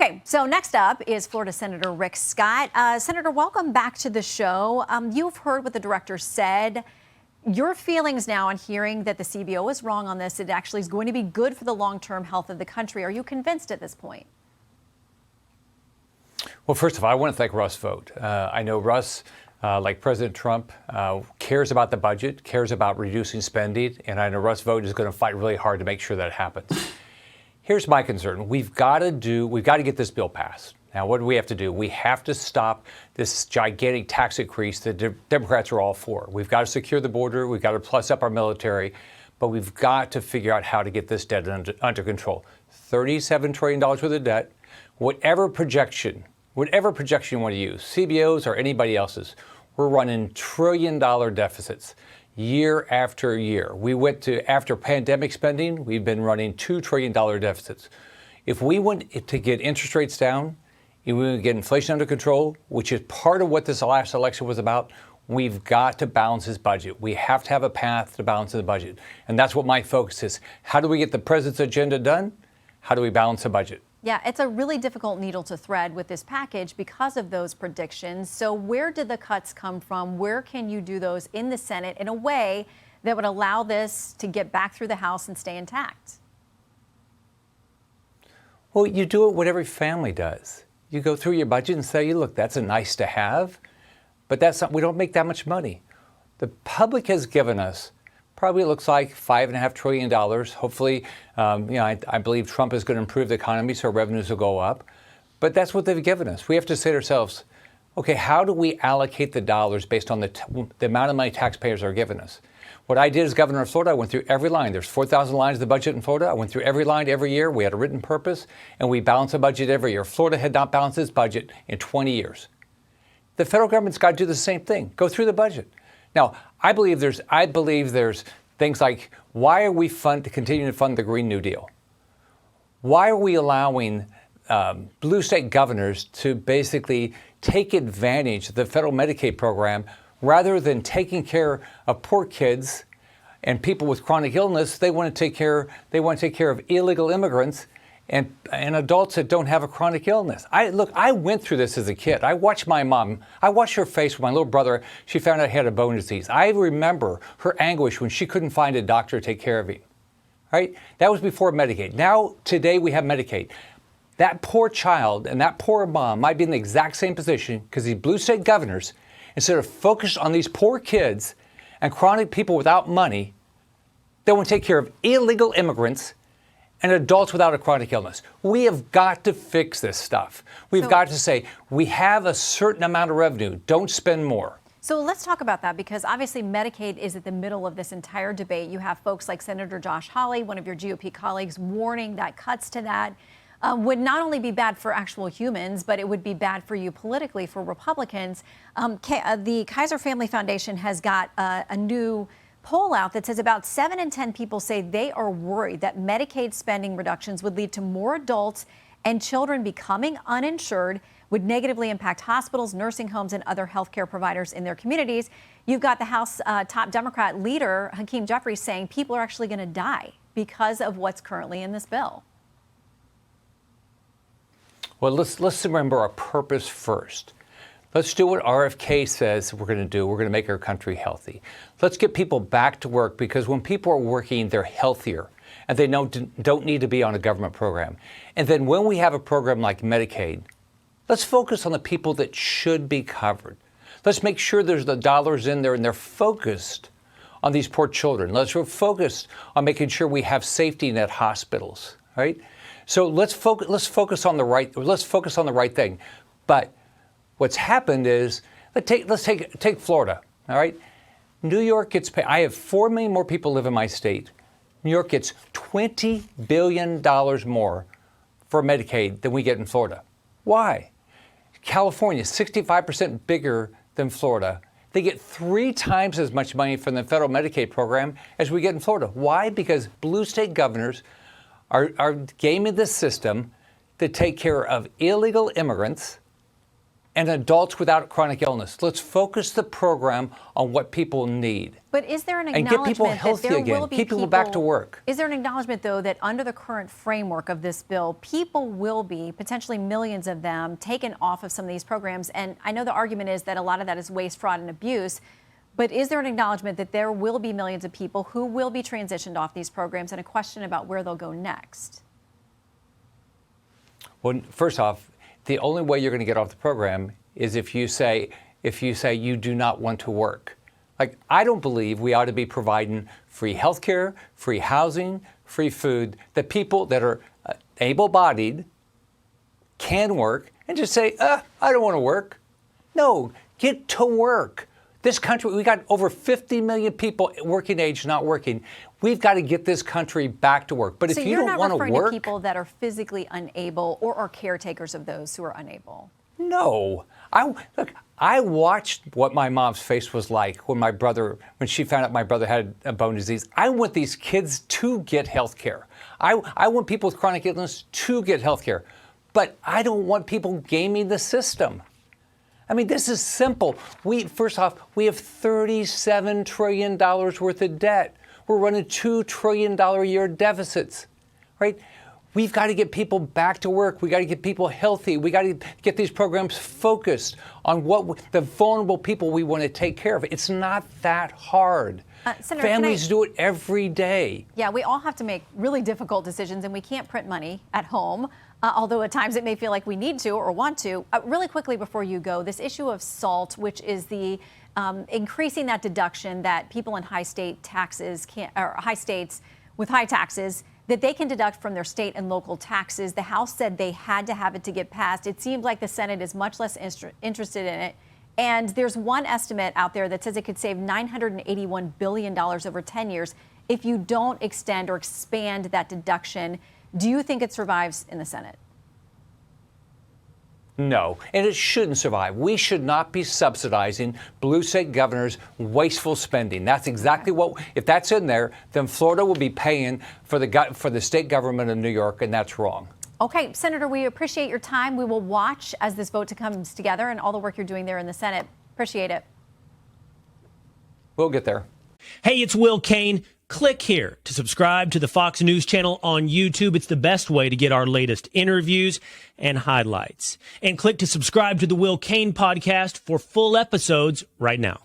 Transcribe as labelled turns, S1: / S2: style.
S1: Okay, so next up is Florida Senator Rick Scott. Senator, welcome back to the show. You've heard what the director said. Your feelings now on hearing that the CBO is wrong on this, it actually is going to be good for the long-term health of the country. Are you convinced at this point?
S2: Well, first of all, I want to thank Russ Vought. I know Russ, like President Trump, cares about the budget, cares about reducing spending, and I know Russ Vought is going to fight really hard to make sure that happens. Here's my concern. We've got to get this bill passed. Now, what do we have to do? We have to stop this gigantic tax increase that Democrats are all for. We've got to secure the border. We've got to plus up our military. But we've got to figure out how to get this debt under control. $37 trillion worth of debt. Whatever projection you want to use, CBOs or anybody else's, we're running trillion-dollar deficits year after year. We went to, after pandemic spending, we've been running $2 trillion deficits. If we want to get interest rates down, if we want to get inflation under control, which is part of what this last election was about, we've got to balance this budget. We have to have a path to balance the budget. And that's what my focus is. How do we get the president's agenda done? How do we balance the budget?
S1: Yeah, it's a really difficult needle to thread with this package because of those predictions. So where did the cuts come from? Where can you do those in the Senate in a way that would allow this to get back through the House and stay intact?
S2: Well, you do it what every family does. You go through your budget and say, look, that's a nice to have, but that's not, we don't make that much money. The public has given us probably, it looks like $5.5 trillion. Hopefully, I believe Trump is going to improve the economy so our revenues will go up. But that's what they've given us. We have to say to ourselves, okay, how do we allocate the dollars based on the amount of money taxpayers are giving us? What I did as governor of Florida, I went through every line. There's 4,000 lines of the budget in Florida. I went through every line every year. We had a written purpose, and we balanced the budget every year. Florida had not balanced its budget in 20 years. The federal government's got to do the same thing. Go through the budget. Now, I believe there's things like, why are we continuing to fund the Green New Deal? Why are we allowing blue state governors to basically take advantage of the federal Medicaid program rather than taking care of poor kids and people with chronic illness? They want to take care of illegal immigrants and adults that don't have a chronic illness. I went through this as a kid. I watched my mom. I watched her face with my little brother. She found out he had a bone disease. I remember her anguish when she couldn't find a doctor to take care of him. Right? That was before Medicaid. Now, today we have Medicaid. That poor child and that poor mom might be in the exact same position because these blue state governors, instead of focused on these poor kids and chronic people without money, they want to take care of illegal immigrants and adults without a chronic illness. We have got to fix this stuff. We've got to say, we have a certain amount of revenue. Don't spend more.
S1: So let's talk about that, because obviously Medicaid is at the middle of this entire debate. You have folks like Senator Josh Hawley, one of your GOP colleagues, warning that cuts to that would not only be bad for actual humans, but it would be bad for you politically, for Republicans. The Kaiser Family Foundation has got a new poll out that says about 7 in 10 people say they are worried that Medicaid spending reductions would lead to more adults and children becoming uninsured, would negatively impact hospitals, nursing homes, and other healthcare providers in their communities. You've got the House top Democrat leader, Hakeem Jeffries, saying people are actually going to die because of what's currently in this bill.
S2: Well, let's remember our purpose first. Let's do what RFK says we're going to do. We're going to make our country healthy. Let's get people back to work, because when people are working, they're healthier and they don't need to be on a government program. And then when we have a program like Medicaid, let's focus on the people that should be covered. Let's make sure there's the dollars in there and they're focused on these poor children. Let's focus on making sure we have safety net hospitals, right? So let's focus on the right thing. But what's happened is, let's take Florida, all right? New York gets paid. I have 4 million more people live in my state. New York gets $20 billion more for Medicaid than we get in Florida. Why? California is 65% bigger than Florida. They get 3 times as much money from the federal Medicaid program as we get in Florida. Why? Because blue state governors are gaming the system to take care of illegal immigrants and adults without chronic illness. Let's focus the program on what people need.
S1: But is there an
S2: And
S1: acknowledgement
S2: get people healthy
S1: that there
S2: again.
S1: will be
S2: Keep people back to work.
S1: Is there an acknowledgement, though, that under the current framework of this bill, people will be, potentially millions of them, taken off of some of these programs? And I know the argument is that a lot of that is waste, fraud, and abuse. But is there an acknowledgement that there will be millions of people who will be transitioned off these programs, and a question about where they'll go next?
S2: Well, first off, the only way you're going to get off the program is if you say you do not want to work. Like, I don't believe we ought to be providing free health care, free housing, free food, that people that are able-bodied can work, and just say, I don't want to work. No, get to work. This country, we got over 50 million people working age not working. We've got to get this country back to work. But if you don't want to work... So you're not referring to people that are physically unable or are caretakers of those who are unable? No. I watched what my mom's face was like when she found out my brother had a bone disease. I want these kids to get health care. I want people with chronic illness to get health care. But I don't want people gaming the system. I mean, this is simple. First off, we have $37 trillion worth of debt. We're running $2 trillion a year deficits, right? We've got to get people back to work. We got to get people healthy. We got to get these programs focused on the vulnerable people we want to take care of. It's not that hard.
S1: Senator,
S2: families do it every day.
S1: Yeah, we all have to make really difficult decisions, and we can't print money at home, although at times it may feel like we need to or want to. Really quickly before you go, this issue of SALT, which is the increasing that deduction that people in high state taxes or high states with high taxes, that they can deduct from their state and local taxes. The House said they had to have it to get passed. It seems like the Senate is much less interested in it. And there's one estimate out there that says it could save $981 billion over 10 years if you don't extend or expand that deduction. Do you think it survives in the Senate?
S2: No, and it shouldn't survive. We should not be subsidizing blue state governors' wasteful spending. That's exactly what, if that's in there, then Florida will be paying for the state government of New York, and that's wrong. Okay, Senator, we appreciate your time. We will watch as this vote comes together and all the work you're doing there in the Senate. Appreciate it. We'll get there.
S3: Hey, it's Will Kane. Click here to subscribe to the Fox News channel on YouTube. It's the best way to get our latest interviews and highlights. And click to subscribe to the Will Kane podcast for full episodes right now.